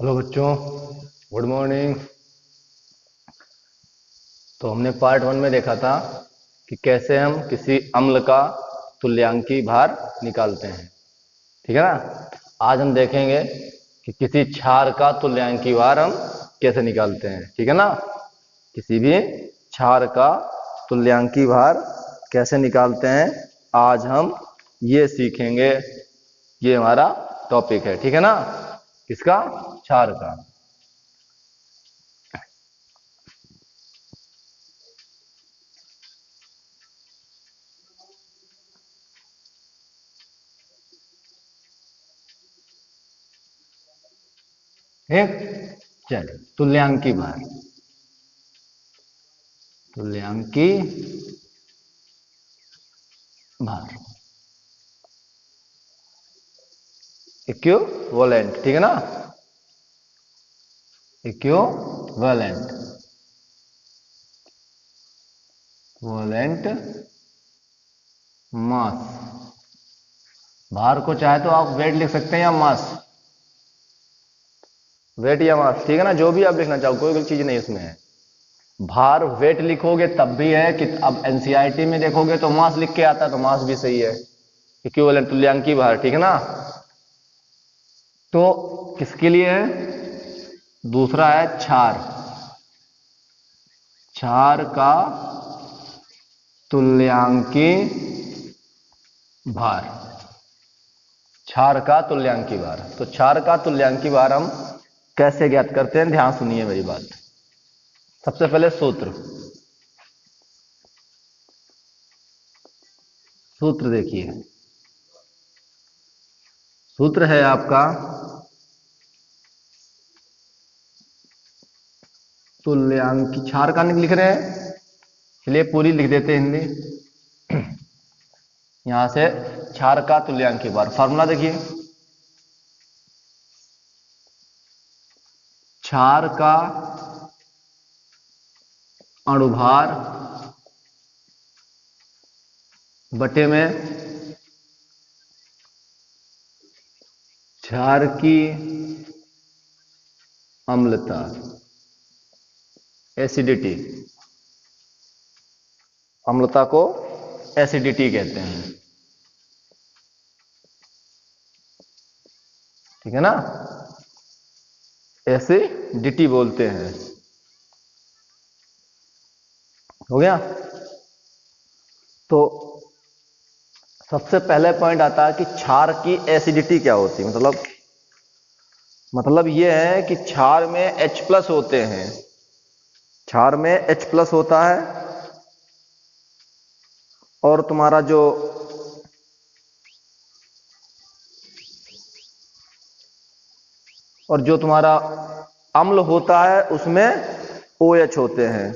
Hello बच्चों, good morning. तो हमने पार्ट 1 में देखा था कि कैसे हम किसी अम्ल का तुल्यांकी भार निकालते हैं। ठीक है ना। आज हम देखेंगे कि किसी क्षार का तुल्यांकी भार हम कैसे निकालते हैं। ठीक है ना। किसी भी क्षार का तुल्यांकी भार कैसे निकालते हैं, आज हम ये सीखेंगे। ये हमारा टॉपिक है। ठीक है ना। किसका? क्षार का। ठीक। चलिए, तुल्यांकी भार। तुल्यांकी भार इक्विवेलेंट। ठीक है ना। इक्विवेलेंट वोलेंट मास। भार को चाहे तो आप वेट लिख सकते हैं या मास। वेट या मास, ठीक है ना। जो भी आप लिखना चाहो, कोई गलत चीज नहीं इसमें है। भार वेट लिखोगे तब भी है कि अब एनसीईआरटी में देखोगे तो मास लिख के आता है, तो मास भी सही है। इक्विवेलेंट तुल्यांकी भार। ठीक है ना। तो किसके लिए है? दूसरा है क्षार। क्षार का तुल्यांकी भार। क्षार का तुल्यांकी भार। तो क्षार का तुल्यांकी भार हम कैसे ज्ञात करते हैं, ध्यान सुनिए मेरी बात। सबसे पहले सूत्र सूत्र देखिए। सूत्र है आपका तुल्यांकी। क्षार का लिख रहे हैं, चलिए पूरी लिख देते हैं हिंदी। यहां से क्षार का तुल्यांकी भार फार्मूला देखिए। क्षार का अणुभार बटे में क्षार की अम्लता, एसिडिटी। अम्लता को एसिडिटी कहते हैं। ठीक है ना। एसिडिटी बोलते हैं। हो गया। तो सबसे पहले पॉइंट आता है कि क्षार की एसिडिटी क्या होती है। मतलब यह है कि क्षार में H+ होते हैं। क्षार में H+ होता है और तुम्हारा जो तुम्हारा अम्ल होता है उसमें OH होते हैं।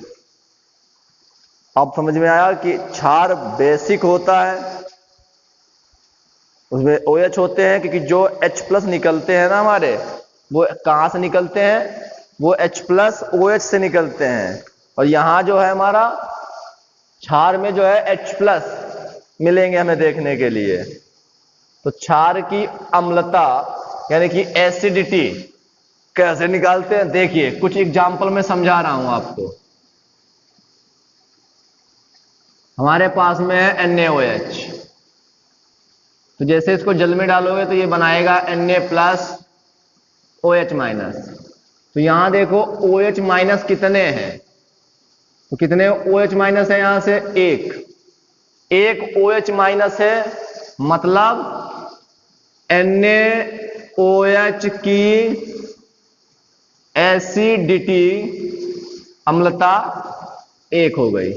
अब समझ में आया कि क्षार बेसिक होता है, उसमें OH होते हैं, क्योंकि जो H+ निकलते हैं ना हमारे, वो कहां से निकलते हैं? वो H+ OH से निकलते हैं। और यहां जो है हमारा क्षार में जो है H+ मिलेंगे हमें देखने के लिए। तो क्षार की अम्लता यानी कि एसिडिटी कैसे निकालते हैं, देखिए कुछ एग्जाम्पल में समझा रहा हूं आपको। हमारे पास में है NaOH। तो जैसे इसको जल में डालोगे तो ये बनाएगा Na+OH-। तो यहां देखो OH- कितने हैं, तो कितने OH- है यहां से? एक OH- है। मतलब NaOH की एसिडिटी, अम्लता 1 हो गई।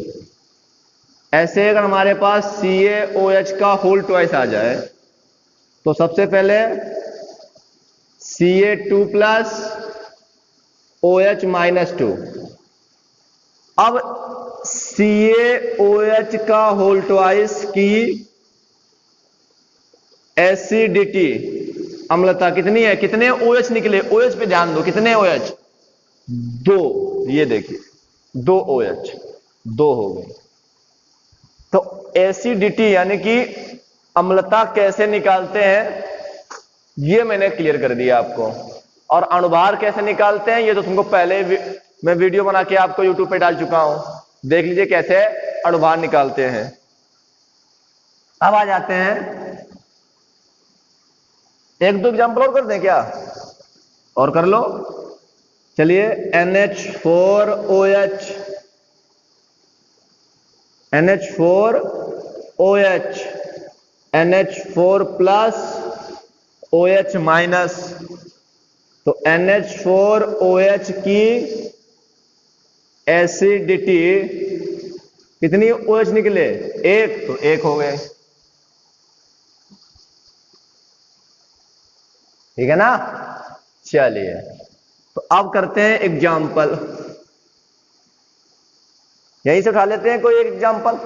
ऐसे अगर हमारे पास CaOH का होल ट्वाइस आ जाए तो सबसे पहले Ca2+OH-2। अब CaOH का होल ट्वाइस की एसिडिटी, अम्लता कितनी है? कितने OH निकले? OH पे ध्यान दो, कितने OH? 2। ये देखिए 2 OH, 2 हो गए। तो एसिडिटी यानी कि अम्लता कैसे निकालते हैं ये मैंने क्लियर कर दिया आपको। और अणुभार कैसे निकालते हैं ये तो तुमको पहले मैं वीडियो बना के आपको यूट्यूब पे डाल चुका हूं, देख लीजिए कैसे अणुभार निकालते हैं। अब आ जाते हैं, एक दो एग्जाम्पल और कर दें क्या? और कर लो, चलिए। NH4OH, NH4OH, NH4 plus OH minus. तो NH4OH की एसिडिटी कितनी OH निकले? एक, तो एक हो गए, ठीक है ना। चलिए, तो अब करते हैं एग्जाम्पल, यहीं से उठा लेते हैं कोई एक एग्जाम्पल।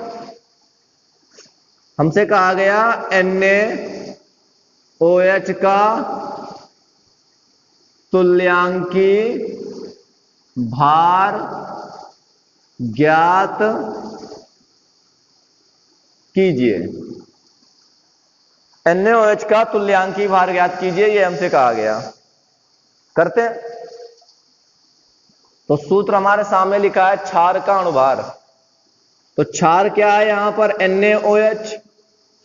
हमसे कहा गया NaOH का तुल्यांकी भार ज्ञात कीजिए। NaOH का तुल्यांकी भार ज्ञात कीजिए, ये हमसे कहा गया। करते हैं। तो सूत्र हमारे सामने लिखा है क्षार का अणुभार। तो क्षार क्या है यहां पर? NaOH।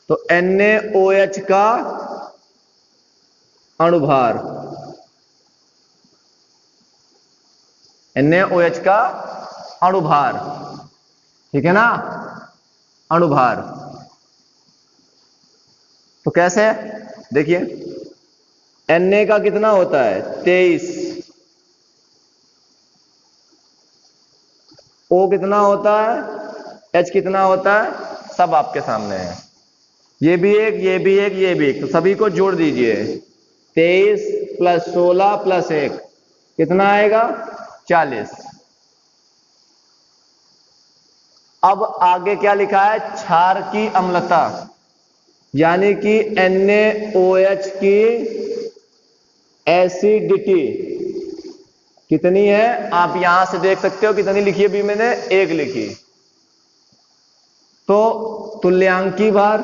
तो NaOH का अणुभार, NaOH का अणुभार, ठीक है ना, अणुभार। तो कैसे? देखिए, Na का कितना होता है? 23। O कितना होता है? H कितना होता है? सब आपके सामने है। ये भी एक, ये भी एक, ये भी एक, तो सभी को जोड़ दीजिए। 23 प्लस 16 प्लस 1 कितना आएगा? 40। अब आगे क्या लिखा है? क्षार की अम्लता, यानी कि NaOH की एसिडिटी कितनी है? आप यहां से देख सकते हो कितनी लिखी है, भी मैंने 1 लिखी। तो तुल्यांकी भार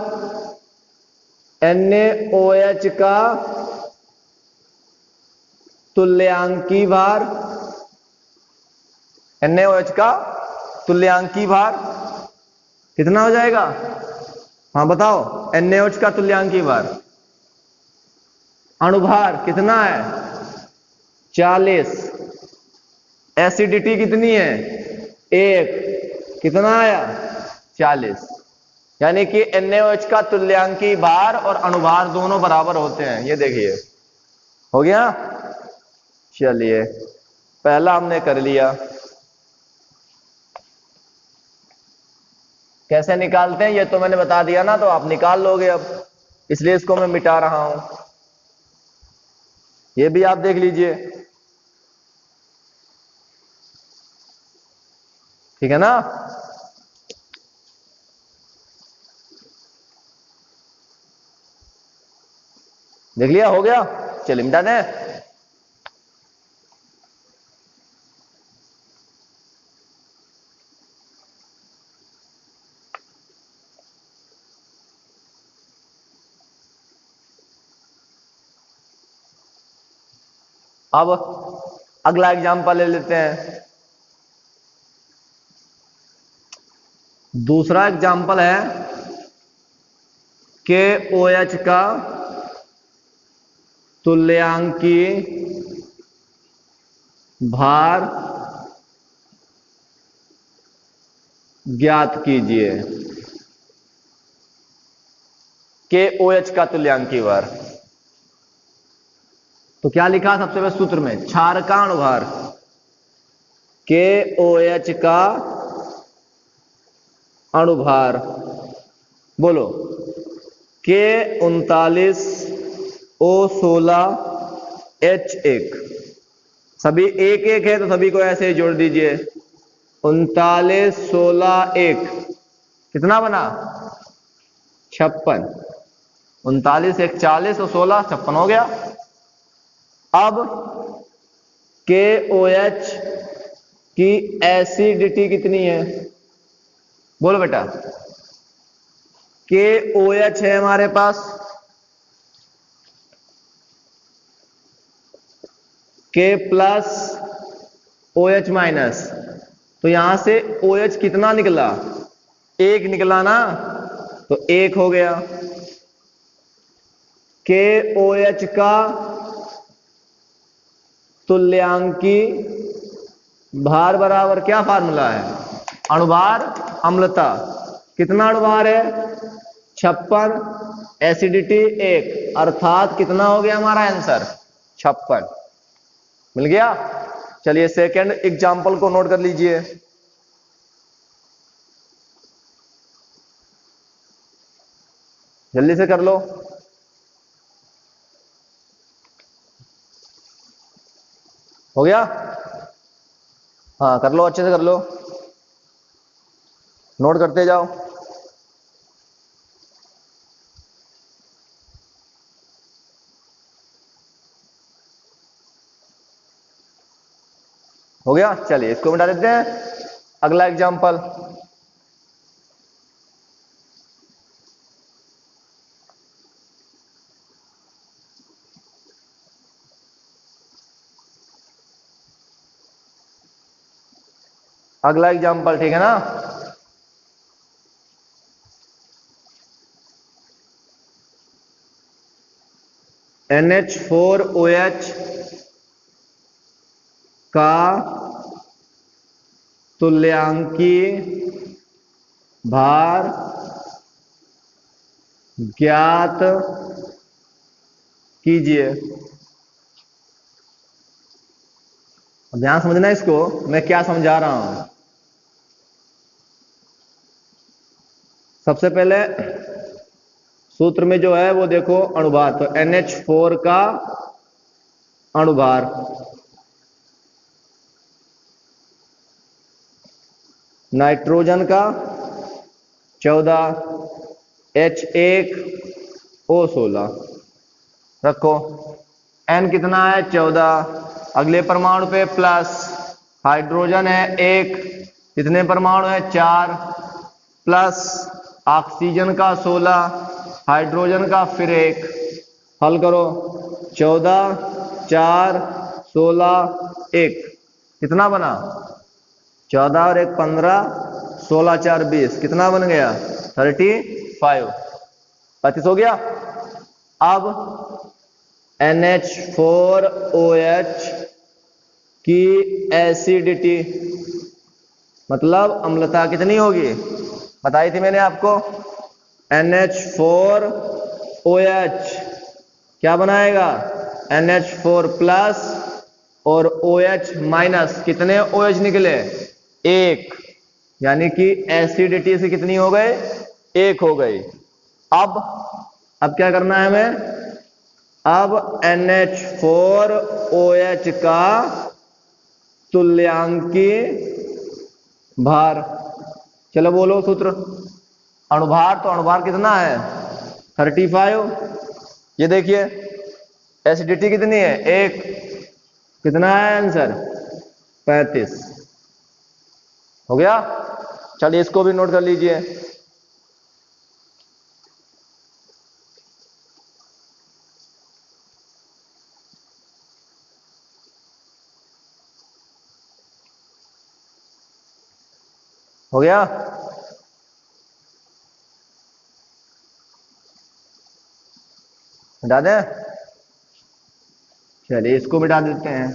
NaOH का तुल्यांकी भार, NaOH का तुल्यांकी भार कितना हो जाएगा? हाँ बताओ, NaOH का तुल्यांकी भार, अणुभार कितना है? 40। एसिडिटी कितनी है? 1। कितना आया? 40। यानी कि NaOH का तुल्यांकी भार और अणुभार दोनों बराबर होते हैं। ये देखिए, हो गया। चलिए, पहला हमने कर लिया। कैसे निकालते हैं ये तो मैंने बता दिया ना, तो आप निकाल लोगे अब, इसलिए इसको मैं मिटा रहा हूं। ये भी आप देख लीजिए, ठीक है ना। देख लिया, हो गया। चलिए मिटा दें। अब अगला एग्जांपल ले लेते हैं। दूसरा एग्जांपल है KOH का तुल्यांकी भार ज्ञात कीजिए। KOH का तुल्यांकी भार, तो क्या लिखा सबसे पहले सूत्र में? क्षार का अणुभार, KOH का अणुभार, बोलो, K39 O16 H1। सभी एक एक है तो सभी को ऐसे ही जोड़ दीजिए। 39 16 1 कितना बना? 56। 39 1 40 और 16 56 हो गया। अब KOH की एसिडिटी कितनी है? बोलो बेटा। KOH है हमारे पास, K प्लस OH माइनस, तो यहां से OH कितना निकला, एक निकला ना, तो एक हो गया। KOH का तुल्यांकी भार बराबर क्या फार्मूला है, अणुभार अम्लता। कितना अणुभार है, 56, एसिडिटी 1, अर्थात कितना हो गया हमारा आंसर, 56। मिल गया। चलिए सेकंड एग्जांपल को नोट कर लीजिए। जल्दी से कर लो। हो गया, हाँ कर लो, अच्छे से कर लो, नोट करते जाओ। हो गया, चलिए इसको मिटा देते हैं। अगला एग्जांपल, अगला एग्जांपल, ठीक है ना। NH4OH का तुल्यांकी भार ज्ञात कीजिए। ध्यान समझना इसको, मैं क्या समझा रहा हूं। सबसे पहले सूत्र में जो है वो देखो अणुभार, तो NH4 का अणुभार, नाइट्रोजन का 14, H1O16 रखो। N कितना है, 14। अगले परमाणु पे प्लस, हाइड्रोजन है 1, कितने परमाणु है, 4, प्लस ऑक्सीजन का 16, हाइड्रोजन का फिर 1। हल करो, 14, 4, 16, 1, कितना बना, 14 और 1 15, 16 4 20, कितना बन गया, 35, 35 हो गया। अब NH4OH की एसिडिटी मतलब अम्लता कितनी होगी, बताई थी मैंने आपको। NH4OH क्या बनाएगा, NH4 प्लस और OH माइनस, कितने OH निकले, 1, यानी कि एसिडिटी से कितनी हो गए, 1 हो गई। अब क्या करना है हमें, अब NH4OH का तुल्यांकी भार, चलो बोलो सूत्र। अणुभार, तो अणुभार कितना है, 35। ये देखिए एसिडिटी कितनी है, 1, कितना है आंसर, 35। हो गया। चलिए इसको भी नोट कर लीजिए। हो गया, मिटा दें, चलिए इसको मिटा देते हैं।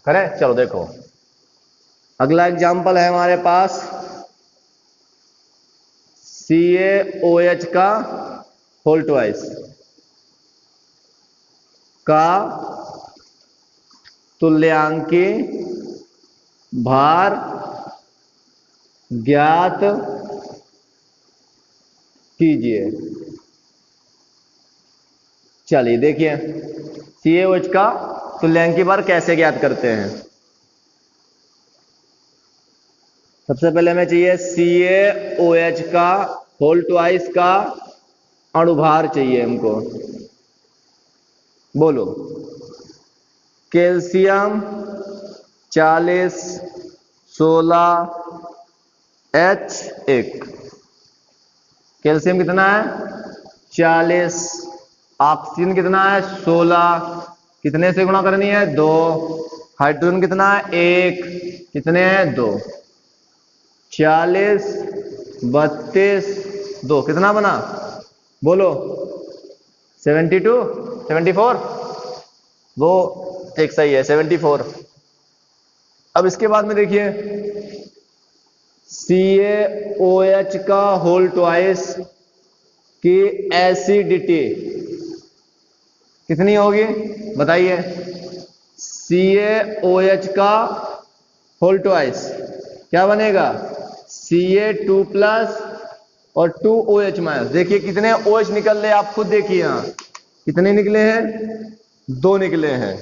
करें, चलो देखो अगला एग्जाम्पल है हमारे पास CaOH का होल ट्वाइस का तुल्यांकी भार ज्ञात कीजिए। चलिए देखिए CaOH का तुल्यांकी भार कैसे ज्ञात करते हैं। सबसे पहले हमें चाहिए CaOH का होल ट्वाइस का अणुभार चाहिए हमको। बोलो, कैल्शियम 40, 16H1। कैल्शियम कितना है 40, ऑक्सीजन कितना है 16, कितने से गुणा करनी है 2, हाइड्रोजन कितना है 1, कितने हैं 2, 40 32 2, कितना बना बोलो 72 74, वो एक सही है 74। अब इसके बाद में देखिए CaOH का होल ट्वाइस की एसिडिटी कितनी होगी बताइए। CaOH का होल ट्वाइस क्या बनेगा Ca2+ और 2OH-। देखिए कितने OH निकल रहे आप खुद देखिए, यहां कितने निकले हैं 2 निकले हैं।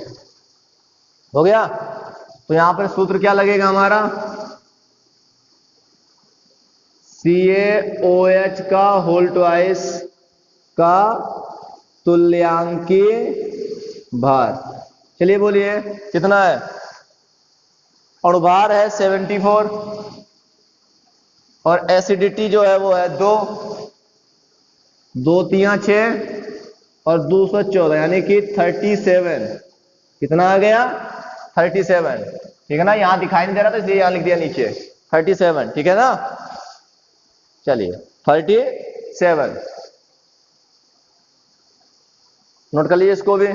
हो गया। तो यहां पर सूत्र क्या लगेगा हमारा CaOH का होल ट्वाइस का तुल्यांकीय भार। चलिए बोलिए कितना है। अणुभार है 74 और एसिडिटी जो है वो है 2, 2 3 6 और 214 यानी कि 37। कितना आ गया 37, ठीक है ना। यहां दिखाई नहीं दे रहा था इसलिए यहां लिख दिया नीचे 37, ठीक है ना। चलिए 37 नोट कर लीजिए इसको भी।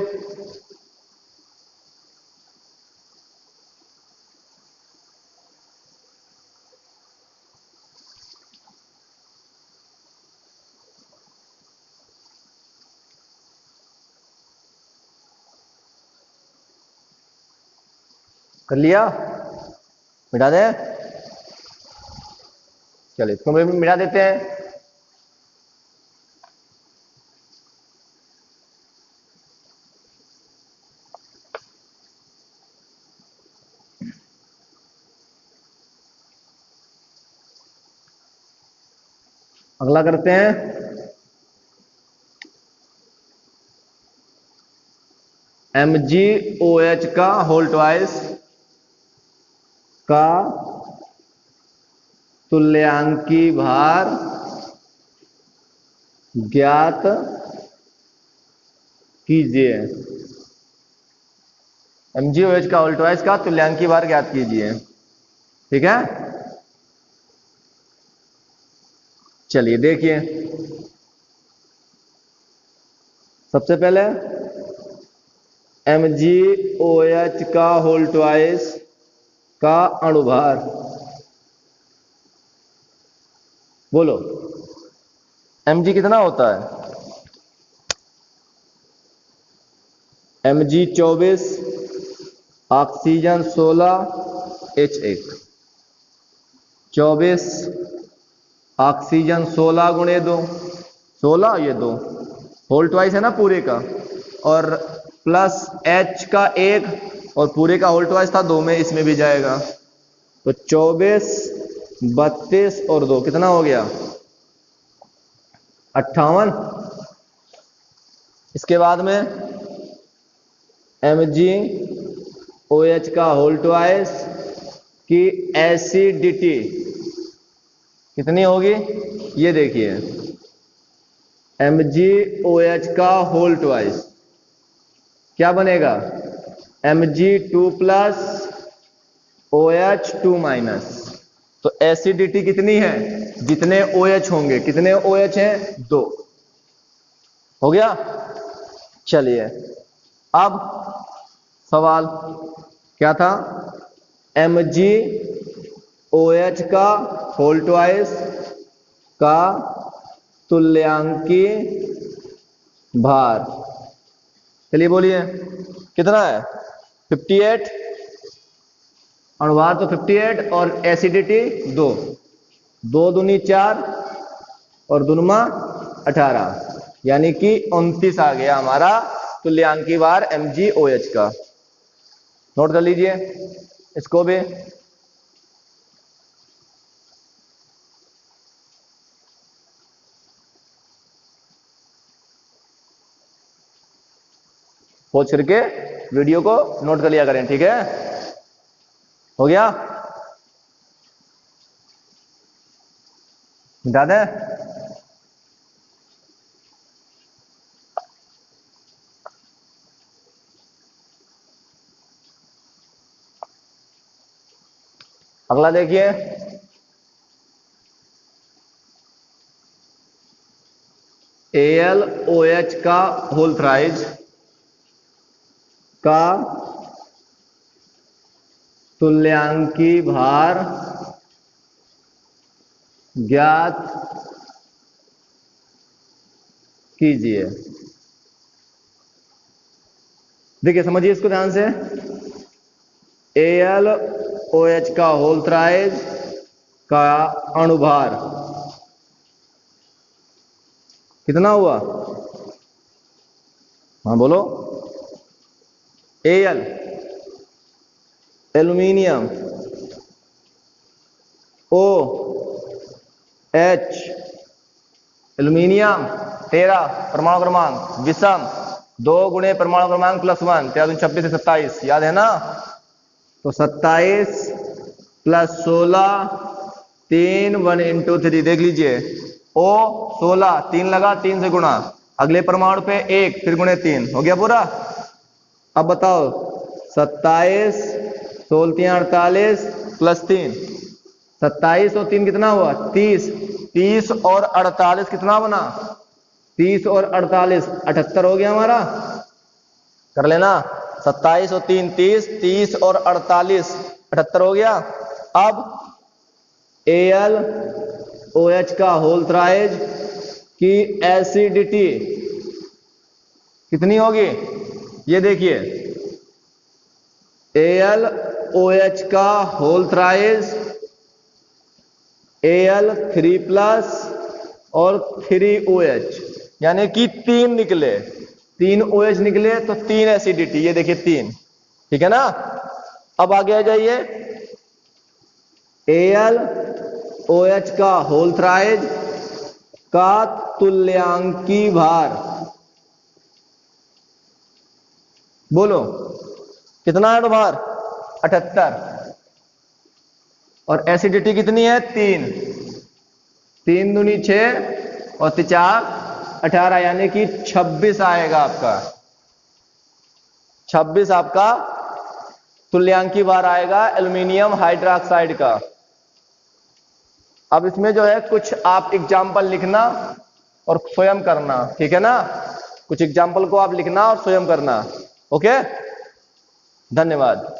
कर लिया, मिटा दे। चलिए इसको भी मिटा देते हैं। अगला करते हैं MgOH का होल ट्वाइस का तुल्यांकी भार ज्ञात कीजिए। MgOH का होल ट्वाइस का तुल्यांकी भार ज्ञात कीजिए, ठीक है। चलिए देखिए सबसे पहले MgOH का होल ट्वाइस का अणुभार बोलो। Mg कितना होता है Mg 24, ऑक्सीजन 16, H1। 24 ऑक्सीजन 16 गुणे 2, 16 ये 2 होल ट्वाइस है ना पूरे का, और प्लस H का 1 और पूरे का होल ट्वाइस था 2 में, इसमें भी जाएगा। तो 24 32 और 2 कितना हो गया 58। इसके बाद में MgOH का होल ट्वाइस की एसिडिटी कितनी होगी ये देखिए। MgOH का होल ट्वाइस क्या बनेगा Mg2+ OH2-। तो एसिडिटी कितनी है जितने OH होंगे, कितने OH हैं 2। हो गया। चलिए अब सवाल क्या था MgOH का होल ट्वाइस का तुल्यांकी भार। चलिए बोलिए कितना है 58। अणुभार तो 58 और एसिडिटी 2, 2 दूनी 4 और दुनमा 18 यानी कि 29 आ गया हमारा तुल्यांकी भार MgOH का। नोट कर लीजिए इसको भी। पॉज करके वीडियो को नोट कर लिया करें, ठीक है। हो गया। मिटा दें? अगला देखिए, AlOH का होल थ्राइज का तुल्यांकी भार ज्ञात कीजिए। देखिए समझिए इसको ध्यान से। AlOH का होल थ्राइज का अणुभार कितना हुआ? हाँ बोलो। Al एल्यूमिनियम, OH एल्यूमिनियम 13 परमाणु क्रमांक, विषम 2 गुणे परमाणु क्रमांक +1, 13 26 से 27, याद है ना? तो 27 + 16 3 1 × 3, देख लीजिए। O 16 3 लगा, 3 से गुणा, अगले परमाणु पे 1, फिर गुणे 3, हो गया पूरा। अब बताओ 27 16 48 +3, 27 और 3 कितना हुआ? 30, 30 और 48 कितना बना? 30 और 48 78 हो गया हमारा। कर लेना, 27 और 3 30, 30 और 48 78 हो गया। अब AlOH का होल थ्राइज की एसिडिटी कितनी होगी? ये देखिए, AlOH का होल थ्राइज Al3+ और 3OH, यानी कि 3 निकले, 3 OH निकले तो 3 एसिडिटी, ये देखिए 3, ठीक है ना? अब आगे आ जाइए, AlOH का होल थ्राइज का तुल्यांकी भार बोलो कितना है? भार 78, और एसिडिटी कितनी है? 3, 3 दूनी 6 और 4 18, यानी कि 26 आएगा आपका। 26 आपका तुल्यांकी भार आएगा एल्यूमिनियम हाइड्रोक्साइड का। अब इसमें जो है कुछ आप एग्जाम्पल लिखना और स्वयं करना, ठीक है ना? कुछ एग्जाम्पल को आप लिखना और स्वयं करना। ओके, धन्यवाद।